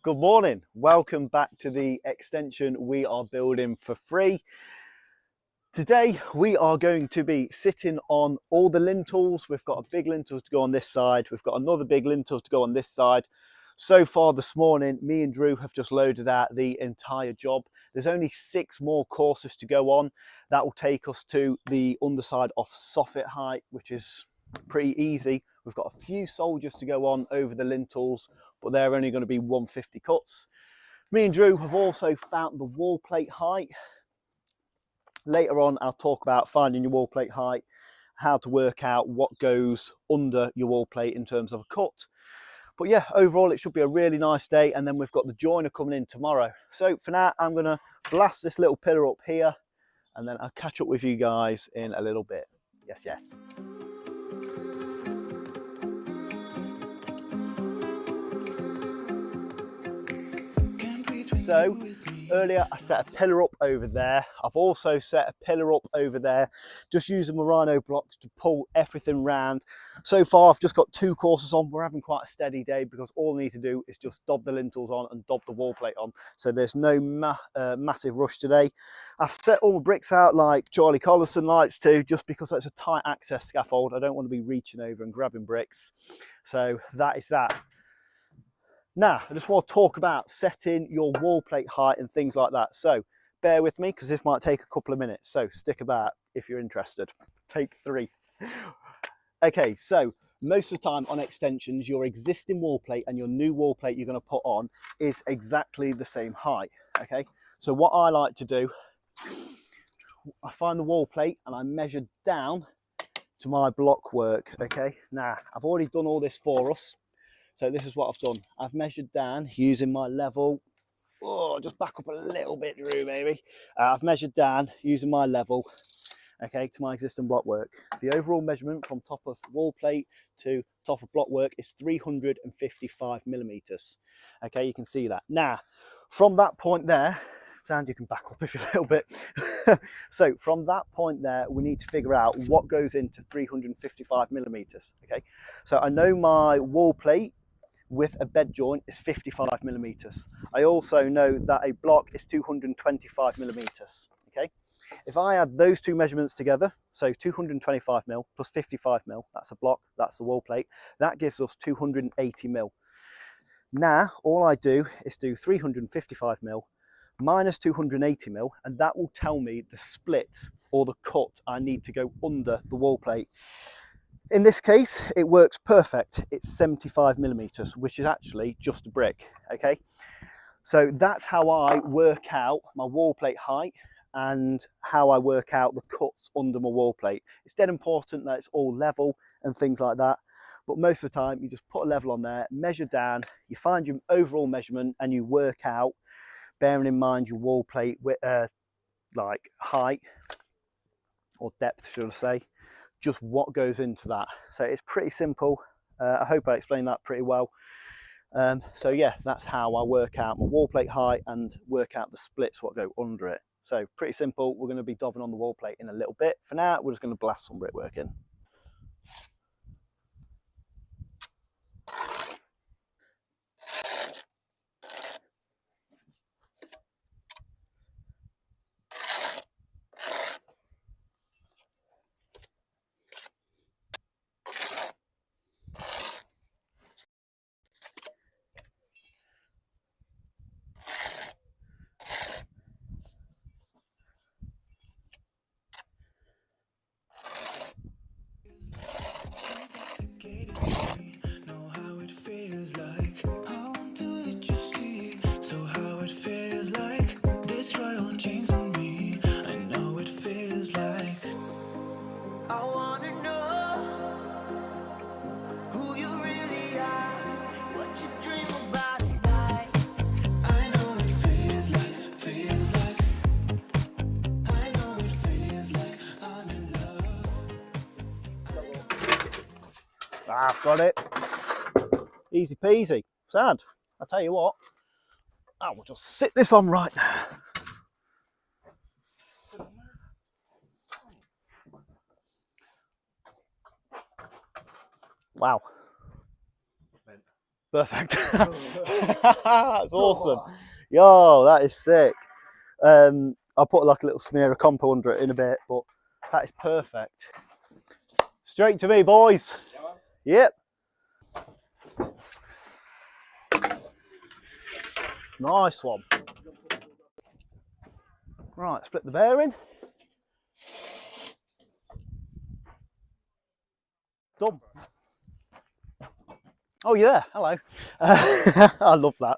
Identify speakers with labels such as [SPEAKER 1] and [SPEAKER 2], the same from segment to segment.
[SPEAKER 1] Good morning, welcome back to the extension we are building for free. Today we are going to be sitting on all the lintels. We've got a big lintel to go on this side, we've got another big lintel to go on this side. So far this morning, me and Drew have just loaded out the entire job. There's only 6 more courses to go on. That will take us to the underside of soffit height, which is pretty easy. We've got a few soldiers to go on over the lintels, but they're only going to be 150 cuts. Me and Drew have also found the wall plate height. Later on, I'll talk about finding your wall plate height, how to work out what goes under your wall plate in terms of a cut. But yeah, overall, it should be a really nice day. And then we've got the joiner coming in tomorrow. So for now, I'm going to blast this little pillar up here, and then I'll catch up with you guys in a little bit. Yes. So earlier I set a pillar up over there. I've also set a pillar up over there, just using my rhino blocks to pull everything round. So far I've just got 2 courses on. We're having quite a steady day because all I need to do is just dob the lintels on and dob the wall plate on. So there's no massive rush today. I've set all my bricks out like Charlie Collison likes to, just because it's a tight access scaffold. I don't want to be reaching over and grabbing bricks. So that is that. Now, I just want to talk about setting your wall plate height and things like that. So bear with me because this might take a couple of minutes. So stick about if you're interested. Take 3. Okay, so most of the time on extensions, your existing wall plate and your new wall plate you're going to put on is exactly the same height. Okay, so what I like to do, I find the wall plate and I measure down to my block work. Okay, now I've already done all this for us. So this is what I've done. I've measured down using my level. Oh, just back up a little bit, Drew, maybe. I've measured down using my level, okay, to my existing block work. The overall measurement from top of wall plate to top of block work is 355 millimeters. Okay, you can see that. Now, from that point there, and you can back up if you're a little bit. So from that point there, we need to figure out what goes into 355 millimeters. Okay, so I know my wall plate with a bed joint is 55 millimeters. I also know that a block is 225 millimeters. Okay, if I add those 2 measurements together, so 225 mil plus 55 mil, that's a block, that's the wall plate, that gives us 280 mil. Now all I do is do 355 mil minus 280 mil, and that will tell me the split or the cut I need to go under the wall plate. In this case, it works perfect. It's 75 millimeters, which is actually just a brick. Okay, so that's how I work out my wall plate height and how I work out the cuts under my wall plate. It's dead important that it's all level and things like that, but most of the time you just put a level on there, measure down, you find your overall measurement and you work out, bearing in mind your wall plate like height or depth, should I say, just what goes into that. So it's pretty simple. I hope I explained that pretty well. So yeah, that's how I work out my wall plate height and work out the splits what go under it. So pretty simple. We're going to be daubing on the wall plate in a little bit. For now, we're just going to blast some brickwork in. I've got it. Easy peasy. Sad. I'll tell you what, I will just sit this on right now. Wow. Perfect. That's awesome. Yo, that is sick. I'll put like a little smear of compo under it in a bit, but that is perfect. Straight to me, boys. Yep. Nice one. Right, split the bearing. Done. Oh, yeah, hello. I love that.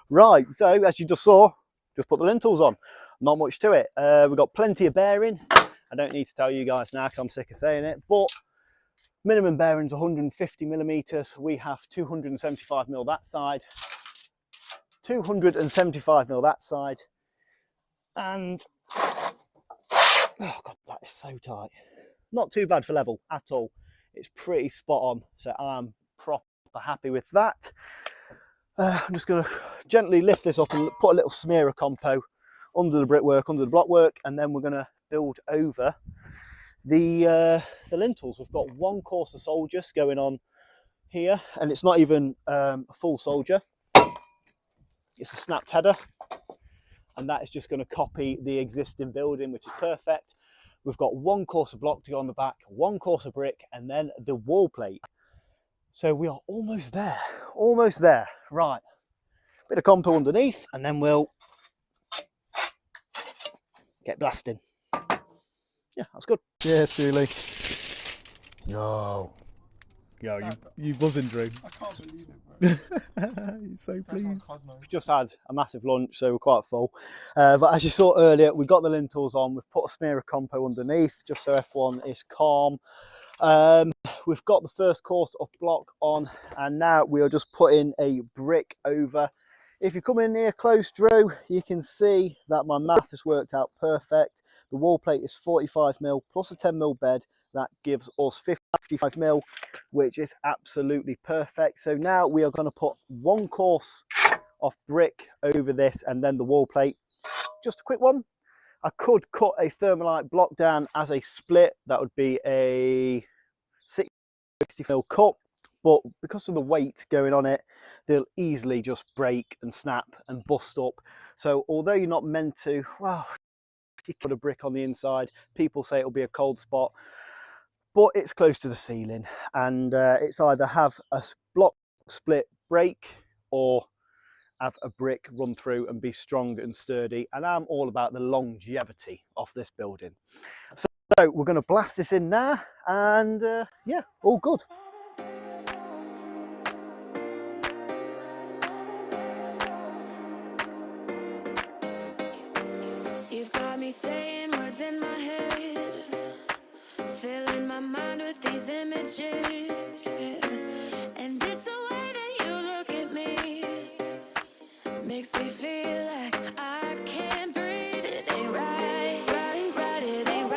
[SPEAKER 1] Right, so as you just saw, just put the lintels on. Not much to it. We've got plenty of bearing. I don't need to tell you guys now because I'm sick of saying it, but minimum bearing's 150 millimeters. We have 275 mil that side, 275 mil that side, and oh god, that is so tight. Not too bad for level at all. It's pretty spot on, so I'm proper happy with that. I'm just going to gently lift this up and put a little smear of compo under the brickwork, under the blockwork, and then we're going to build over the lintels. We've got one course of soldiers going on here, and it's not even a full soldier. It's a snapped header, and that is just going to copy the existing building, which is perfect. We've got one course of block to go on the back, one course of brick, and then the wall plate. So we are almost there, almost there. Right, bit of compo underneath, and then we'll get blasting. Yeah, that's good. Yeah, Julie. Yo. Yo, you buzzing, Drew.
[SPEAKER 2] I can't believe it, bro.
[SPEAKER 1] He's so pleased. We've just had a massive lunch, so we're quite full. But as you saw earlier, we've got the lintels on. We've put a smear of compo underneath, just so everyone is calm. We've got the first course of block on, and now we are just putting a brick over. If you come in here close, Drew, you can see that my math has worked out perfect. The wall plate is 45 mil plus a 10 mil bed. That gives us 55 mil, which is absolutely perfect. So now we are going to put one course of brick over this and then the wall plate. Just a quick one. I could cut a thermalite block down as a split. That would be a 60 mil cut. But because of the weight going on it, they'll easily just break and snap and bust up. So although you're not meant to, well, you put a brick on the inside, people say it'll be a cold spot, but it's close to the ceiling, and it's either have a block split break or have a brick run through and be strong and sturdy. And I'm all about the longevity of this building. So we're going to blast this in now, and yeah, all good.
[SPEAKER 3] You've got me saying words in my head, filling my mind with these images, and it's the way that you look at me, makes me feel like I can't breathe. It ain't right, it ain't right, it ain't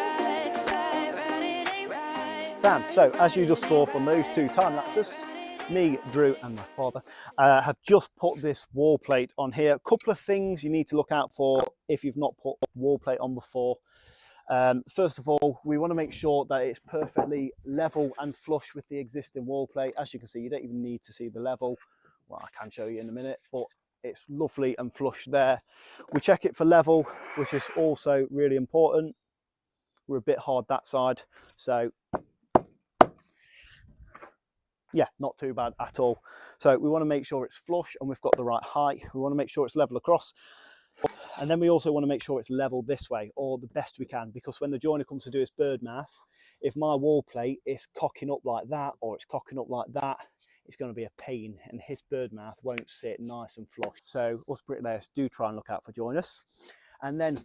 [SPEAKER 3] right.
[SPEAKER 1] Sam, so as you just saw from those two time lapses, me, Drew and my father have just put this wall plate on here. A couple of things you need to look out for if you've not put wall plate on before. First of all, we want to make sure that it's perfectly level and flush with the existing wall plate. As you can see, you don't even need to see the level. Well, I can show you in a minute, but it's lovely and flush there. We check it for level, which is also really important. We're a bit hard that side, so yeah, not too bad at all. So we want to make sure it's flush and we've got the right height. We want to make sure it's level across. And then we also want to make sure it's level this way, or the best we can, because when the joiner comes to do his bird mouth, if my wall plate is cocking up like that, or it's cocking up like that, it's going to be a pain, and his bird mouth won't sit nice and flush. So us bricklayers do try and look out for joiners. And then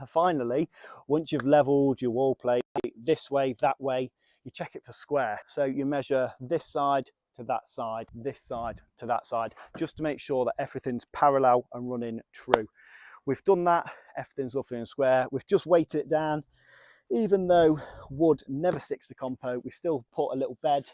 [SPEAKER 1] finally, once you've leveled your wall plate this way, that way, you check it for square. So you measure this side to that side, this side to that side, just to make sure that everything's parallel and running true. We've done that, everything's lovely and square. We've just weighted it down. Even though wood never sticks to compo, we still put a little bed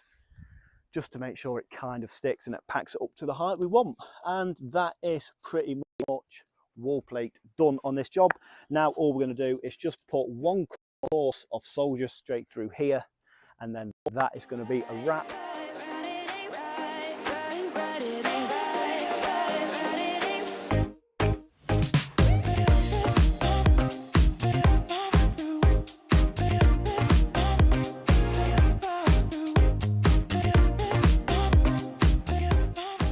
[SPEAKER 1] just to make sure it kind of sticks and it packs it up to the height we want. And that is pretty much wall plate done on this job. Now all we're going to do is just put one course of soldiers straight through here, and then that is going to be a wrap.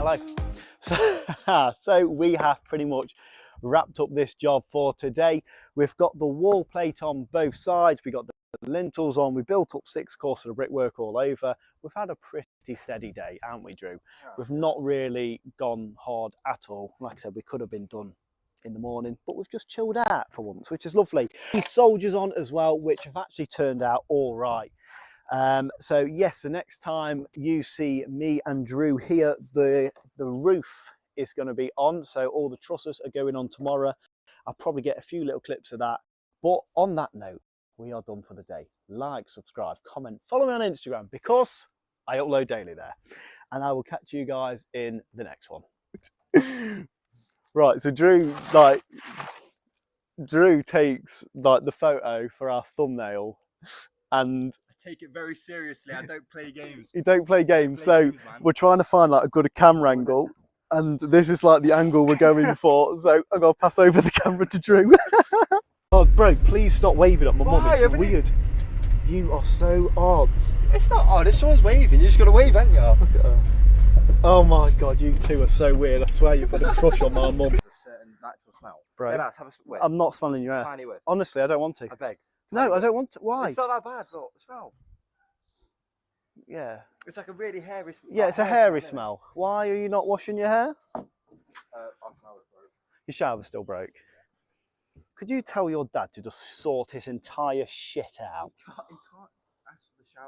[SPEAKER 1] Hello. So we have pretty much wrapped up this job for today. We've got the wall plate on both sides. We got the lintels on. We built up 6 courses of brickwork all over. We've had a pretty steady day, haven't we, Drew?
[SPEAKER 4] Yeah.
[SPEAKER 1] We've not really gone hard at all. Like I said, we could have been done in the morning, but we've just chilled out for once, which is lovely. These soldiers on as well, which have actually turned out all right. So yes, the next time you see me and Drew here, the roof is going to be on. So all the trusses are going on tomorrow. I'll probably get a few little clips of that. But on that note, we are done for the day. Like, subscribe, comment, follow me on Instagram because I upload daily there. And I will catch you guys in the next one. Right, so Drew takes like the photo for our thumbnail, and
[SPEAKER 4] Take it very seriously. I don't play games.
[SPEAKER 1] you don't play games, so we're trying to find like a good camera angle, and this is like the angle we're going for. So I'm gonna pass over the camera to Drew. Oh, bro, please stop waving at my mum.
[SPEAKER 4] Why?
[SPEAKER 1] It's weird. You are so odd.
[SPEAKER 4] It's not odd. If someone's waving, you just got to wave, haven't you?
[SPEAKER 1] Look at her. Oh my god, you two are so weird. I swear you've got a crush on my mum.
[SPEAKER 4] There's a certain natural smell.
[SPEAKER 1] Bro,
[SPEAKER 4] Let's have a whiff.
[SPEAKER 1] I'm not smelling your hair.
[SPEAKER 4] Tiny whiff.
[SPEAKER 1] Honestly, I don't want to.
[SPEAKER 4] I beg.
[SPEAKER 1] No, I don't want to. Why?
[SPEAKER 4] It's not that bad. Look, smell.
[SPEAKER 1] Yeah.
[SPEAKER 4] It's like a really hairy smell.
[SPEAKER 1] Yeah, it's a hairy smell. Why are you not washing your hair? Your shower's still broke. Could you tell your dad to just sort his entire shit out?